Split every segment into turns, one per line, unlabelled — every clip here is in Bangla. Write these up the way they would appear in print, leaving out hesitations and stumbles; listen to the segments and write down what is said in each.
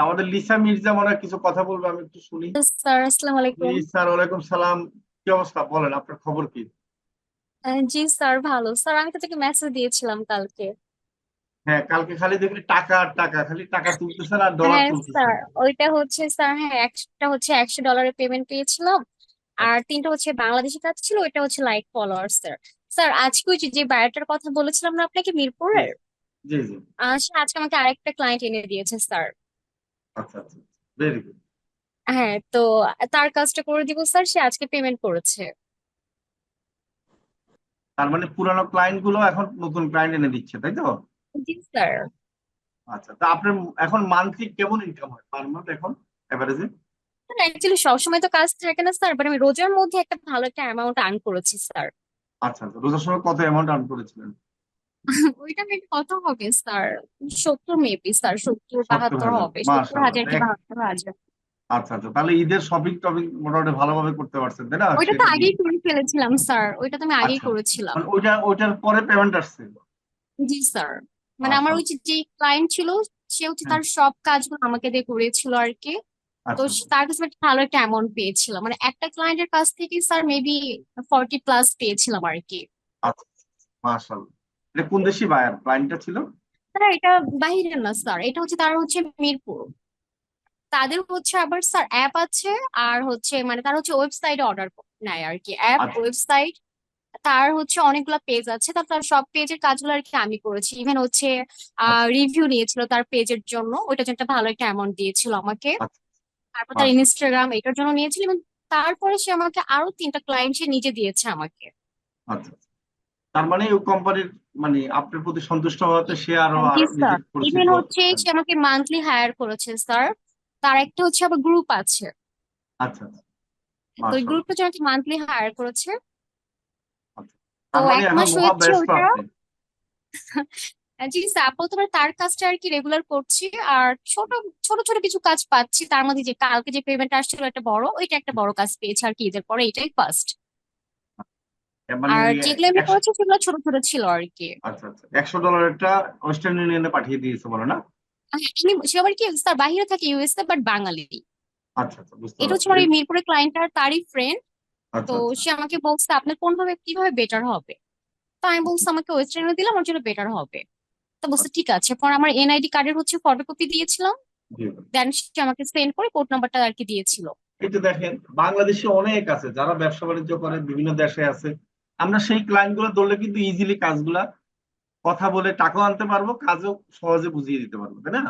আমাদের লিসা মির্জা মনে হয় কিছু কথা বলবে, আমি একটু শুনি।
স্যার আসসালামু
জি
আলাইকুম।
স্যার, ওয়ালাইকুম সালাম। কি অবস্থা, বলেন আপনার খবর কি?
জি স্যার, ভালো স্যার। আমি তো তোকে মেসেজ দিয়েছিলাম কালকে।
হ্যাঁ, কালকে খালি দেখলি টাকা আর টাকা, খালি টাকা তুলতেছেন আর ডলার
হ্যাঁ
তুলতেছেন।
স্যার, ওইটা হচ্ছে স্যার, হ্যাঁ একটা হচ্ছে $100 পেমেন্ট পেয়েছিলাম। আর
আচ্ছা।
তিনটা হচ্ছে বাংলাদেশি কাজ ছিল, ওইটা হচ্ছে লাইক ফলোয়ার স্যার। স্যার আজকে ওই যে বায়োটার কথা বলেছিলাম না আপনাকে,
জি
মিরপুরের।
জি জি।
সে আজকে আমাকে আরেকটা ক্লায়েন্ট এনে দিয়েছে স্যার।
আচ্ছা আচ্ছা, ভেরি গুড।
হ্যাঁ তো তার কাজটা করে দিব স্যার, সে আজকে পেমেন্ট করেছে।
তার মানে পুরানো ক্লায়েন্ট গুলো এখন নতুন ক্লায়েন্ট এনে দিচ্ছে, তাই তো?
জি স্যার।
আচ্ছা, তা আপনার এখন মান্থলি কেমন ইনকাম হয় পার মান্থ এখন এভারেজে?
অ্যাকচুয়ালি সবসময় তো কাজ থাকে না স্যার, বাট আমি রোজার মধ্যে একটা ভালো একটা অ্যামাউন্ট আর্ন করেছি স্যার।
আচ্ছা আচ্ছা, রোজার সময় কত অ্যামাউন্ট আর্ন করেছিলেন?
ওইটা মেবি কত হবে স্যার, 70 মেবি স্যার,
70,000?
70-72 হবে, সত্তর
মাশাআল্লাহ,
হাজার কি 72,000।
আচ্ছা আচ্ছা, তাহলে ঈদের শপিং টপিং মোটামুটি ভালোভাবে করতে পারছেন, তাই না
ওইটা তো
সেটা দিয়ে?
আগেই করে ফেলেছিলাম স্যার, ওইটা তো আমি আগেই
আচ্ছা,
করেছিলাম।
মানে ওইটার পরে পেমেন্ট আসছে?
জি স্যার। মানে আমার ওই
মাশাআল্লাহ।
যে ক্লায়েন্ট ছিল, সে হচ্ছে
হ্যাঁ।
তার সব কাজগুলো আমাকে দিয়ে করেছিল আর কি। তো
আচ্ছা
তার কাছে একটা ভালো একটা অ্যামাউন্ট পেয়েছিলাম, মানে একটা ক্লায়েন্টের কাছ থেকে স্যার মেবি 40+ পেয়েছিলাম আর কি।
আচ্ছা, মাশাআল্লাহ। এটা কোন দেশি বায়ার ক্লায়েন্টটা ছিল?
স্যার এটা বাহিরের না স্যার, এটা হচ্ছে তার হচ্ছে মিরপুর। তাদের হচ্ছে আবার স্যার অ্যাপ আছে, আর হচ্ছে মানে তার হচ্ছে ওয়েবসাইটে অর্ডার নেয় আর কি, অ্যাপ
আচ্ছা
ওয়েবসাইট। তার হচ্ছে অনেকগুলা পেজ আছে, তার সব পেজের কাজগুলো আর কি আমি করেছি। ইভেন হচ্ছে
আচ্ছা
রিভিউ নিয়েছিল তার পেজের জন্য, ওইটার জন্য একটা ভালো একটা অ্যামাউন্ট দিয়েছিল আমাকে।
আচ্ছা,
তারপর তার
মাশাআল্লাহ।
ইনস্টাগ্রাম এটার জন্য নিয়েছিল, এবং তারপরে সে আমাকে আরো তিনটা ক্লায়েন্ট সে নিজে দিয়েছে আমাকে।
আচ্ছা আচ্ছা। তার মানে ওই কোম্পানির, মানে আপনার প্রতি সন্তুষ্ট হওয়াতে সে আরো
জি
আরো নিজে
স্যার। ইভেন
পরিচিত।
হচ্ছে
হ্যাঁ।
সে আমাকে মান্থলি হায়ার করেছে স্যার। তার একটা হচ্ছে আবার গ্রুপ আছে।
আচ্ছা আচ্ছা,
তো ওই
মাশাআল্লাহ।
গ্রুপটা যে আমাকে মান্থলি হায়ার করেছে।
আচ্ছা,
তো
তার মানে
এক
এখন
মাস
মহা
হয়েছে
ব্যস্ত
ওটা।
আপনি।
জি স্যার, আপাতত মানে তার কাজটা আর কি রেগুলার করছি। আর ছোট ছোট ছোট কিছু কাজ পাচ্ছি, তার মধ্যে যে কালকে যে পেমেন্ট আসছিল একটা বড়, ওইটা একটা বড় কাজ পেয়েছে আর কি, ঈদের পরে এটাই ফার্স্ট।
মানে
আর
ওই
যেগুলো আমি
একশো,
করেছি সেগুলো ছোট ছোট ছিল আর কি।
আচ্ছা আচ্ছা, $100 ওয়েস্টার্ন ইউনিয়নে পাঠিয়ে দিয়েছে বলে না?
সে আবার কি স্যার বাইরে থাকে, ইউএসএ, বাট বাঙালি।
আচ্ছা আচ্ছা, বুঝতে
এটা হচ্ছে
পারছি।
আমার এই মিরপুরের ক্লায়েন্টটার তারই ফ্রেন্ড। তো
আচ্ছা আচ্ছা
সে আমাকে বলছে আপনার কোনভাবে কিভাবে বেটার হবে। তো আমি বলছি আমাকে ওয়েস্টার্ন ইউনিয়নে দিলাম, ওর জন্য বেটার হবে। তো বলছে
আচ্ছা।
ঠিক আছে। পর আমার এনআইডি কার্ডের হচ্ছে ফটোকপি দিয়েছিলাম।
জি।
দেন সে আমাকে সেন্ড করে কোড নাম্বারটা আর কি দিয়েছিল।
এই তো দেখেন, বাংলাদেশে অনেক আছে যারা ব্যবসা বাণিজ্য করে, বিভিন্ন দেশে আছে। আমরা সেই ক্লায়েন্ট গুলো ধরলে কিন্তু ইজিলি কাজগুলা কথা বলে টাকাও আনতে পারবো, কাজও সহজে বুঝিয়ে দিতে পারবো, তাই না?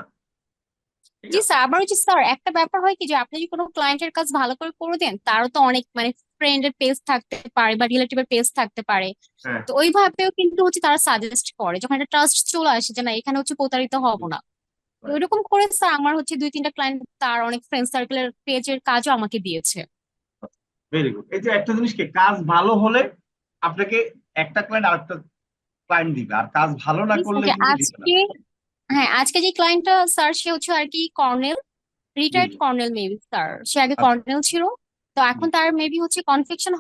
ঠিক
জি
আছে।
স্যার, আবার ওই যে স্যার একটা ব্যাপার হয় কি, যে আপনি যদি কোনো ক্লায়েন্টের কাজ ভালো করে করে দেন, তারও তো অনেক মানে ফ্রেন্ডের পেজ থাকতে পারে বা রিলেটিভের পেজ থাকতে পারে।
হ্যাঁ।
তো ওইভাবেও কিন্তু হচ্ছে তারা সাজেস্ট করে, যখন একটা ট্রাস্ট চলে আসে যে না এখানে হচ্ছে প্রতারিত হব না। তো
রাইট।
এরকম করে স্যার আমার হচ্ছে 2-3টা ক্লায়েন্ট তার অনেক ফ্রেন্ড সার্কেলের পেজের কাজও আমাকে দিয়েছে।
Very good. এই যে একটা জিনিস কি, কাজ ভালো হলে আপনাকে একটা ক্লায়েন্ট আরেকটা ক্লায়েন্ট দিবে, আর কাজ ভালো না
জি স্যার,
করলে
যে
কিন্তু দিবে না।
আজকে, হ্যাঁ আজকে যে ক্লায়েন্টটা স্যার, সে হচ্ছে আর কি কর্নেল,
জি
রিটায়ার্ড
জি।
Colonel maybe sir. সে আগে
আচ্ছা।
কর্নেল ছিল। তো
জি।
এখন তার মেবি হচ্ছে কনফেকশন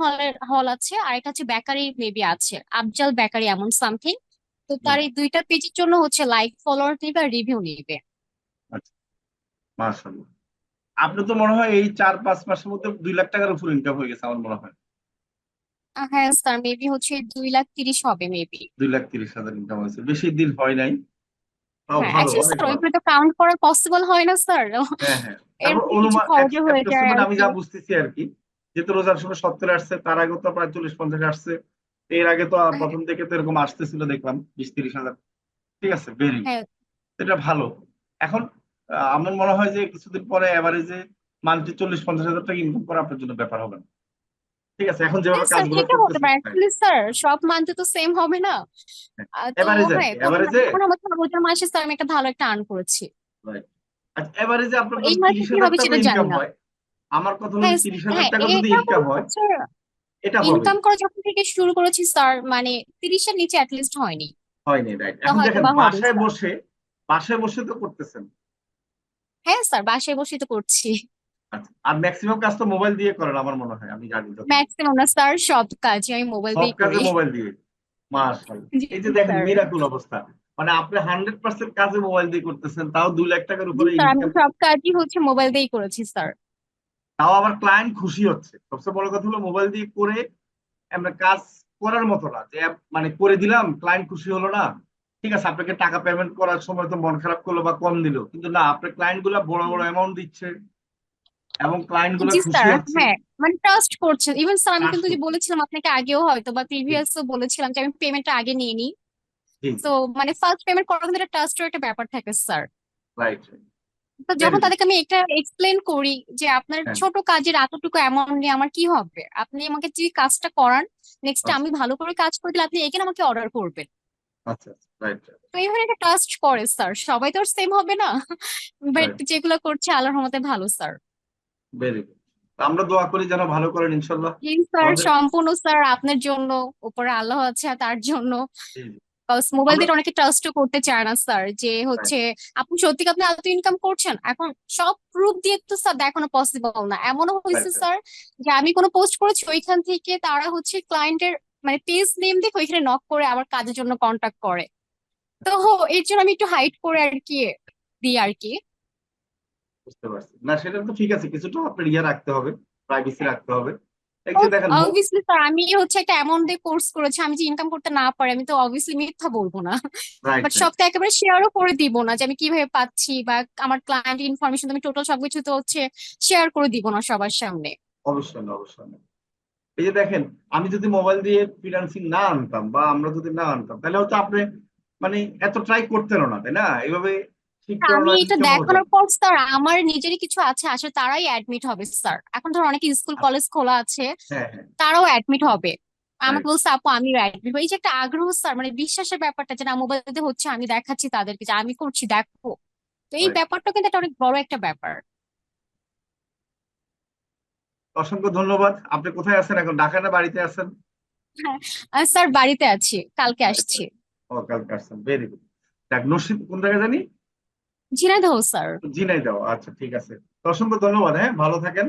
হল আছে, আর এটা হচ্ছে বেকারি মেবি আছে, আফজাল বেকারি এমন সামথিং। তো
জি।
তার এই দুইটা পেজের জন্য হচ্ছে লাইক ফলোয়ার নিবে আর রিভিউ নিবে।
আচ্ছা, মাশাআল্লাহ। আপনি তো মনে হয় এই 4-5 মাসের মধ্যে $2 লাখ উপর ইনকাম হয়ে গেছে আমার মনে হয়।
হ্যাঁ স্যার, মেবি হচ্ছে 2,30,000 হবে মেবি।
$2,30,000 ইনকাম হয়েছে, বেশি দিন হয় নাই। তাও
হ্যাঁ
ভালো,
অ্যাকচুয়ালি
অনেক
স্যার
ভালো।
ওইগুলো তো কাউন্ট করা পসিবল হয় না স্যার।
হ্যাঁ হ্যাঁ,
এর
তারপর
মধ্যে কিছু
অনুমান
খরচও হয়ে যায়
অ্যাপ্রক্সিমেট
আর
আমি
কি।
যা বুঝতেছি আর কি, যেহেতু রোজার সময় 70 আসছে, তার আগে তো প্রায় 40-50 আসছে। এর আগে তো
হ্যাঁ
প্রথম থেকে তো এরকম আসতেছিল দেখলাম 20-30 হাজার। ঠিক আছে, ভেরি,
হ্যাঁ।
এটা ভালো। এখন আমার মনে হয় যে কিছুদিন পরে এভারেজে মান্থলি 40-50 হাজার টাকা ইনকাম করা আপনার জন্য ব্যাপার হবে না। ঠিক আছে, এখন
হ্যাঁ
যেভাবে
স্যার,
কাজগুলো
সেটা হতে
করতেছেন।
পারে
হ্যাঁ।
অ্যাকচুয়ালি স্যার, সব মান্থে তো সেম হবে না। তো
এভারেজে আর
হ্যাঁ,
কি,
কোনো
এভারেজে।
এখন আমার রোজার মাসে স্যার আমি একটা ভালো একটা আর্ন করেছি।
রাইট। আচ্ছা, এভারেজে আপনার
এই
যদি
মাসে
তিরিশ
কি
হাজার
হবে
টাকা
সেটা জানি
ইনকাম
না।
হয়, আমার কথা হলো
হ্যাঁ
যে তিরিশ হাজার
হ্যাঁ,
টাকা যদি
এটা
ইনকাম হয়,
হচ্ছে
এটা হবে।
ইনকাম করা যখন থেকে শুরু করেছি স্যার, মানে 30-এর নিচে অ্যাটলিস্ট হয়নি।
হয়নি, রাইট।
তো
এখন
হয়তো
দেখেন,
বা হবে
বাসায়
স্যার।
বসে, বাসায় বসে তো করতেছেন।
হ্যাঁ স্যার, বাসায় বসেই তো করছি।
আচ্ছা, আর ম্যাক্সিমাম কাজ তো মোবাইল দিয়ে করেন আমার মনে হয়, আমি জানি যতদূর।
ম্যাক্সিমাম না স্যার, সব কাজই আমি মোবাইল
সব
দিয়ে
কাজে
করি।
মোবাইল দিয়ে। মাশাআল্লাহ।
জি
এই যে দেখেন,
স্যার।
মিরাকুল অবস্থা। মানে আপনি 100% কাজে মোবাইল দিয়ে করতেছেন, তাও 2 লাখ টাকার
জি
উপরে
স্যার, আমি
ইনকাম,
সব কাজই হচ্ছে মোবাইল দিয়েই করেছি স্যার।
তাও আবার ক্লায়েন্ট খুশি হচ্ছে। সবচেয়ে বড় কথা হলো মোবাইল দিয়ে করে আমরা কাজ করার মতো না যে মানে করে দিলাম ক্লায়েন্ট খুশি হলো না, ঠিক আছে আপনাকে টাকা পেমেন্ট করার সময় তো মন খারাপ করলো বা কম দিল, কিন্তু না, আপনার ক্লায়েন্ট গুলা বড় বড় অ্যামাউন্ট দিচ্ছে এবং ক্লায়েন্ট গুলা
জি
খুশি
স্যার,
হচ্ছে।
হ্যাঁ, মানে ট্রাস্ট করছেন। ইভেন স্যার আমি
কাজ
কিন্তু যে
করছে।
বলেছিলাম আপনাকে আগেও হয়তো বা
জি
প্রিভিয়াসও বলেছিলাম যে আমি পেমেন্টটা আগে নিয়ে নিই।
জি।
তো মানে ফার্স্ট পেমেন্ট করার কিন্তু একটা ট্রাস্টের একটা ব্যাপার থাকে স্যার।
রাইট।
তো
ভেরি
যখন
গুড।
তাদেরকে আমি এটা এক্সপ্লেন করি যে আপনার
হ্যাঁ।
ছোট কাজের এতটুকু অ্যামাউন্ট নিয়ে আমার কি হবে, আপনি আমাকে যে কাজটা করান, নেক্সট
আচ্ছা
আমি ভালো করে কাজ করে দিলে আপনি এখানে আমাকে অর্ডার করবেন।
আচ্ছা। রাইট
তো এইভাবে একটা ট্রাস্ট করে স্যার। সবাই তো সেম হবে না, বাট
রাইট।
যেগুলো করছে আল্লাহর রহমতে ভালো স্যার।
Very good. আমরা দোয়া করি যেন ভালো করেন ইনশাল্লাহ।
জি স্যার,
আমাদের
সম্পূর্ণ স্যার আপনার জন্য, উপরে আল্লাহ আছে আর তার জন্য।
জি, জি।
মোবাইল
আমরা
দিয়ে অনেকে ট্রাস্টও করতে চায় না স্যার, যে
রাইট
হচ্ছে আপনি সত্যি আপনি এত ইনকাম করছেন, এখন সব প্রুফ দিয়ে তো স্যার দেখানো পসিবল না। এমনও হয়েছে
রাইট
স্যার যে আমি কোনো পোস্ট করেছি ওইখান থেকে তারা হচ্ছে ক্লায়েন্টের মানে পেজ নেম দেখে ওইখানে নক করে আবার কাজের জন্য কন্টাক্ট করে। তো এর জন্য আমি একটু হাইড করে আর কি দিই আর কি।
বুঝতে পারছি। না সেটা তো ঠিক আছে, কিছুটা আপনার ইয়ে রাখতে হবে, প্রাইভেসি রাখতে হবে। এই যে দেখেন
অবভিয়াসলি স্যার, আমি হচ্ছে একটা অ্যামাউন্ট দিয়ে কোর্স করেছি, আমি যে ইনকাম করতে না পারি আমি তো অবভিয়াসলি মিথ্যা বলবো না।
Right
but
right.
সব তো একেবারে শেয়ারও করে দিব না যে আমি কিভাবে পাচ্ছি বা আমার ক্লায়েন্ট ইনফরমেশন আমি টোটাল সবকিছু তো হচ্ছে শেয়ার করে দিব না সবার সামনে।
অবশ্যই না, অবশ্যই না। এই যে দেখেন, আমি যদি মোবাইল দিয়ে ফ্রিল্যান্সিং না আনতাম বা আমরা যদি না আনতাম, তাহলে হয়তো আপনি মানে এত ট্রাই করতেনও না, তাই না? এইভাবে ঠিক করে
আমি
নয়
এটা
ইনকাম হতো
দেখানোর
না।
পর স্যার আমার নিজেরই কিছু আছে, আসলে তারাই অ্যাডমিট হবে স্যার। এখন ধর অনেকে স্কুল
আচ্ছা।
কলেজ খোলা আছে,
হ্যাঁ হ্যাঁ।
তারাও অ্যাডমিট হবে। আমাকে
রাইট।
বলছে আপু আমিও অ্যাডমিট, এই যে একটা আগ্রহ স্যার, মানে বিশ্বাসের ব্যাপারটা যে না মোবাইলে হচ্ছে আমি দেখাচ্ছি তাদেরকে যে আমি করছি দেখো। তো এই
রাইট।
ব্যাপারটা কিন্তু একটা অনেক বড় একটা ব্যাপার।
অসংখ্য ধন্যবাদ। আপনি কোথায় আছেন এখন, ঢাকা না বাড়িতে আছেন?
হ্যাঁ, স্যার বাড়িতে আছি, কালকে
বাড়িতে।
আসছি।
ও কালকে আসছেন, ভেরি গুড। দেখ নসিব কোন জায়গায় জানি,
ঝিনাইদহ স্যার।
ঝিনাইদহ। আচ্ছা ঠিক আছে। তো অসংখ্য ধন্যবাদ, হ্যাঁ ভালো থাকেন।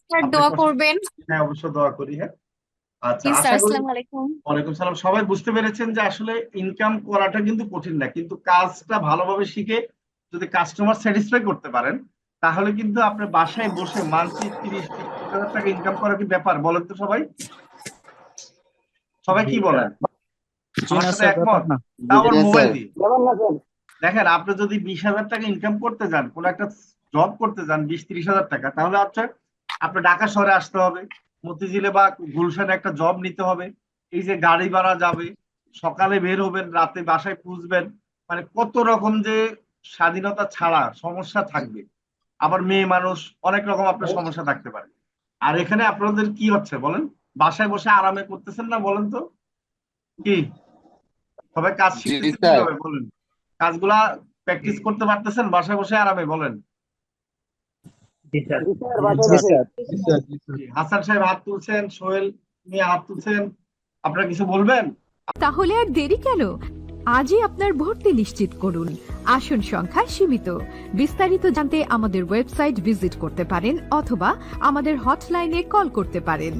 স্যার
আপনি
দোয়া
কষ্ট,
করবেন।
হ্যাঁ অবশ্যই দোয়া করি, হ্যাঁ। আচ্ছা
জি স্যার,
আশা করি।
আসসালামু আলাইকুম।
ওয়ালাইকুম সালাম। সবাই বুঝতে পেরেছেন যে আসলে ইনকাম করাটা কিন্তু কঠিন না, কিন্তু কাজটা ভালোভাবে শিখে যদি কাস্টমার স্যাটিসফাই করতে পারেন, তাহলে কিন্তু আপনার বাসায় বসে মান্থলি 30-35 হাজার টাকা ইনকাম করা কি ব্যাপার বলেন তো সবাই? সবাই
জি
কি
স্যার।
বলেন?
জি
আমার
না
সাথে
স্যার, ব্যাপার
একমত?
না।
তা
জি
আবার
না
মোবাইল
স্যার।
দিয়ে। দেখেন আপনি যদি 20 হাজার টাকা ইনকাম করতে যান, কোন একটা জব করতে যান 20-30 হাজার টাকা, তাহলে হচ্ছে আপনার ঢাকা শহরে আসতে হবে, মতিঝিলে বা গুলশানে একটা জব নিতে হবে, এই যে গাড়ি ভাড়া যাবে, সকালে বের হবেন রাতে বাসায় পৌঁছবেন, মানে কত রকম যে স্বাধীনতা ছাড়া সমস্যা থাকবে। আবার মেয়ে মানুষ, অনেক রকম আপনার সমস্যা থাকতে পারে। আর এখানে আপনাদের কি হচ্ছে বলেন, বাসায় বসে আরামে করতেছেন না বলেন তো? কি সবাই কাজ
জি
শিখতেছে
স্যার।
কিভাবে বলেন? কাজগুলা প্র্যাকটিস করতে পারতেছেন বাসায় বসে আরামে বলেন?
জি স্যার। জি স্যার।
জি, হাসান সাহেব হাত তুলছেন, সোহেল মিয়া হাত তুলছেন, আপনারা কিছু বলবেন?
তাহলে আর দেরি কেন? আজই আপনার ভর্তি নিশ্চিত করুন। আসন সংখ্যা সীমিত। বিস্তারিত জানতে আমাদের ওয়েবসাইট ভিজিট করতে পারেন অথবা আমাদের হটলাইনে কল করতে পারেন।